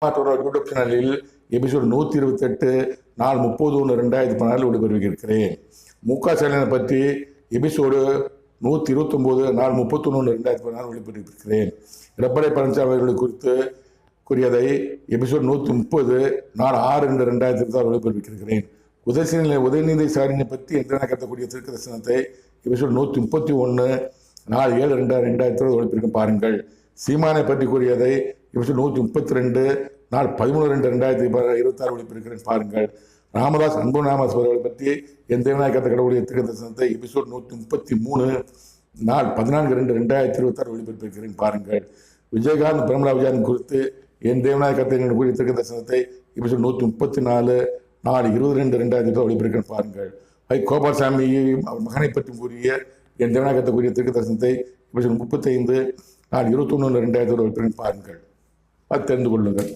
YouTube சேனலில் episode 128 நாள் 30/1/2016 ஒளிபரப்பி இருக்கிறேன். முக ஸ்டாலினை பற்றி எபிசோடு 129 நாள் 31/1/2016 ஒளிபரப்பியிருக்கிறேன். எடப்பாடி பழனிசாமி அவர்களை குறித்து கூறியதை எபிசோடு 130 நாள் 6/2/2016 ஒளிபரப்பியிருக்கிறேன். உதயநிதி ஸ்டாலினை பற்றி எந்த கருத்தக்கூடிய திருக்கு தரிசனத்தை எபிசோடு 131 நாள் 7/2/2016 ஒளிபரப்பியிருக்கும் பாருங்கள். சீமானை பற்றி கூறியதை எபிசோடு 132 நாள் 13/2/2026 ஒளிபரப்பியிருக்கிறேன் பாருங்கள். ராமதாஸ் அன்புராமதாஸ் அவர்களை பற்றி என் தேவநாய கருத்தக்கூடிய திருக்கு தரிசனத்தை எபிசோடு 133 நாள் 14/2/2026 ஒளிபரப்பியிருக்கிறேன் பாருங்கள். விஜயகாந்த் பிரமலா விஜயகாந்த் குறித்து என் தேவநாய கருத்தக்கூடிய திருக்கு தரிசனத்தை எபிசோடு 134 நாள் 22/2/2026 ஒளிபரப்பியிருக்கிறேன் பாருங்கள். கோபால்சாமி மகனை பற்றி கூறிய என் தேவநாய கருத்தக்கூடிய திருக்கு தரிசனத்தை எபிசோடு 35 நாள் 21/2/2026 ஒளிபரப்பியிருக்கிறேன் பாருங்கள். அது தெரிந்து கொள்ளுங்கள்.